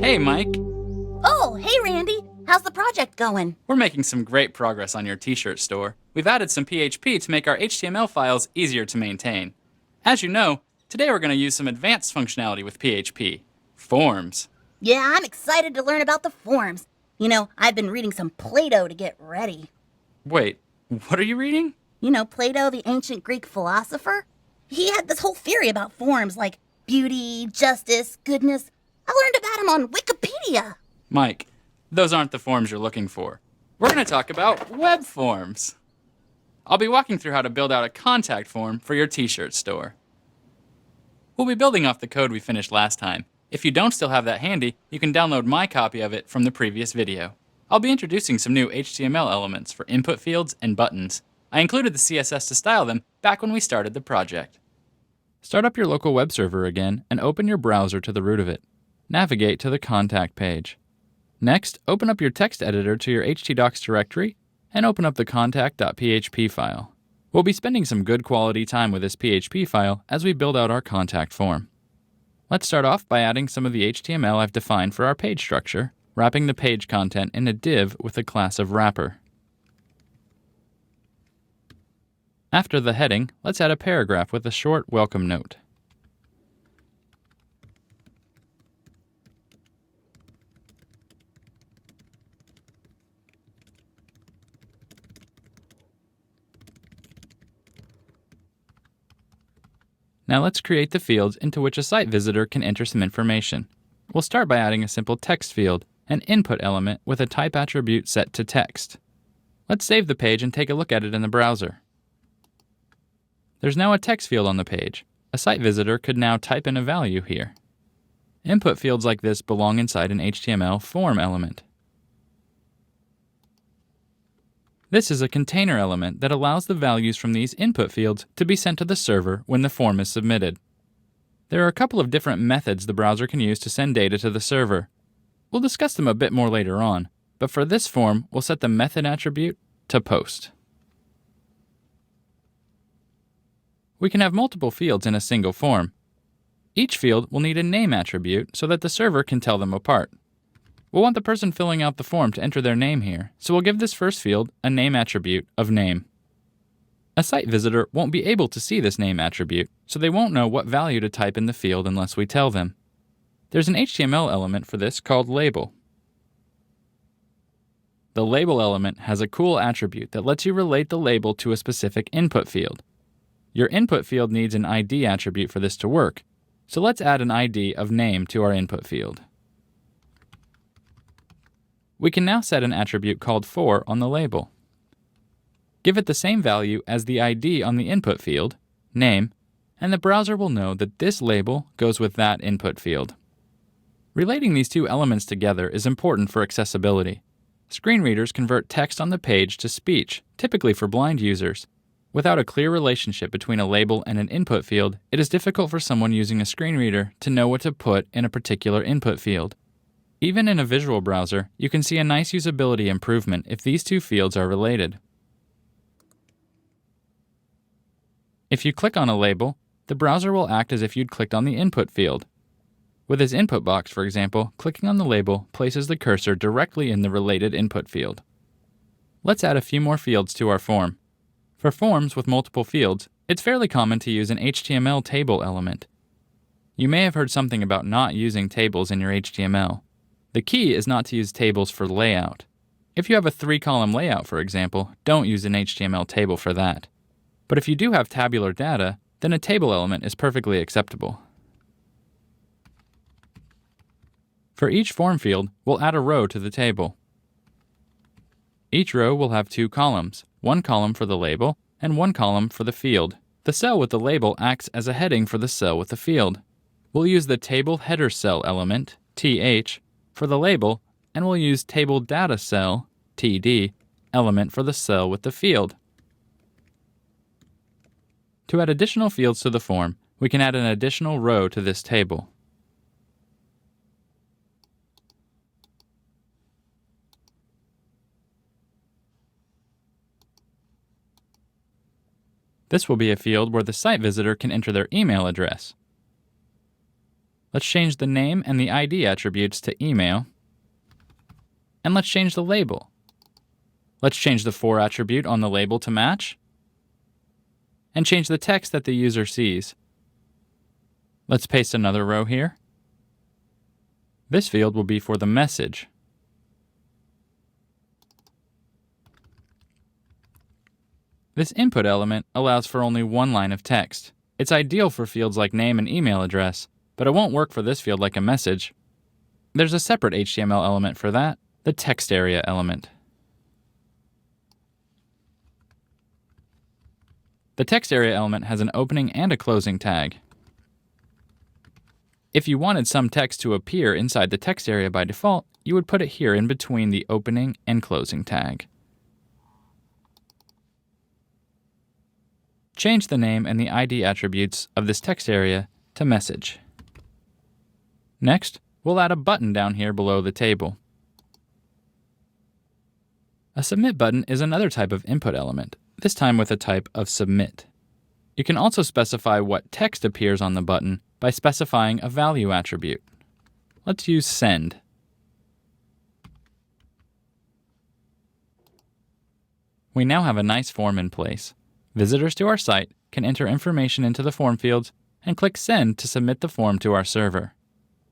Hey, Mike. Oh, hey, Randy. How's the project going? We're making some great progress on your t-shirt store. We've added some PHP to make our HTML files easier to maintain. As you know, today we're going to use some advanced functionality with PHP. Forms. Yeah, I'm excited to learn about the forms. You know, I've been reading some Plato to get ready. Wait, what are you reading? You know, Plato, the ancient Greek philosopher? He had this whole theory about forms like beauty, justice, goodness. I learned about him on Wikipedia. Mike, those aren't the forms you're looking for. We're going to talk about web forms. I'll be walking through how to build out a contact form for your t-shirt store. We'll be building off the code we finished last time. If you don't still have that handy, you can download my copy of it from the previous video. I'll be introducing some new HTML elements for input fields and buttons. I included the CSS to style them back when we started the project. Start up your local web server again and open your browser to the root of it. Navigate to the contact page. Next, open up your text editor to your htdocs directory and open up the contact.php file. We'll be spending some good quality time with this PHP file as we build out our contact form. Let's start off by adding some of the HTML I've defined for our page structure, wrapping the page content in a div with a class of wrapper. After the heading, let's add a paragraph with a short welcome note. Now let's create the fields into which a site visitor can enter some information. We'll start by adding a simple text field, an input element with a type attribute set to text. Let's save the page and take a look at it in the browser. There's now a text field on the page. A site visitor could now type in a value here. Input fields like this belong inside an HTML form element. This is a container element that allows the values from these input fields to be sent to the server when the form is submitted. There are a couple of different methods the browser can use to send data to the server. We'll discuss them a bit more later on, but for this form, we'll set the method attribute to post. We can have multiple fields in a single form. Each field will need a name attribute so that the server can tell them apart. We'll want the person filling out the form to enter their name here, so we'll give this first field a name attribute of name. A site visitor won't be able to see this name attribute, so they won't know what value to type in the field unless we tell them. There's an HTML element for this called label. The label element has a cool attribute that lets you relate the label to a specific input field. Your input field needs an ID attribute for this to work, so let's add an ID of name to our input field. We can now set an attribute called for on the label. Give it the same value as the ID on the input field, name, and the browser will know that this label goes with that input field. Relating these two elements together is important for accessibility. Screen readers convert text on the page to speech, typically for blind users. Without a clear relationship between a label and an input field, it is difficult for someone using a screen reader to know what to put in a particular input field. Even in a visual browser, you can see a nice usability improvement if these two fields are related. If you click on a label, the browser will act as if you'd clicked on the input field. With this input box, for example, clicking on the label places the cursor directly in the related input field. Let's add a few more fields to our form. For forms with multiple fields, it's fairly common to use an HTML table element. You may have heard something about not using tables in your HTML. The key is not to use tables for layout. If you have a 3-column layout, for example, don't use an HTML table for that. But if you do have tabular data, then a table element is perfectly acceptable. For each form field, we'll add a row to the table. Each row will have 2 columns, one column for the label and one column for the field. The cell with the label acts as a heading for the cell with the field. We'll use the table header cell element, th, for the label, and we'll use table data cell, td, element for the cell with the field. To add additional fields to the form, we can add an additional row to this table. This will be a field where the site visitor can enter their email address. Let's change the name and the ID attributes to email. And let's change the label. Let's change the for attribute on the label to match. And change the text that the user sees. Let's paste another row here. This field will be for the message. This input element allows for only one line of text. It's ideal for fields like name and email address, but it won't work for this field like a message. There's a separate HTML element for that, the text area element. The text area element has an opening and a closing tag. If you wanted some text to appear inside the text area by default, you would put it here in between the opening and closing tag. Change the name and the ID attributes of this text area to message. Next, we'll add a button down here below the table. A submit button is another type of input element, this time with a type of submit. You can also specify what text appears on the button by specifying a value attribute. Let's use send. We now have a nice form in place. Visitors to our site can enter information into the form fields and click send to submit the form to our server.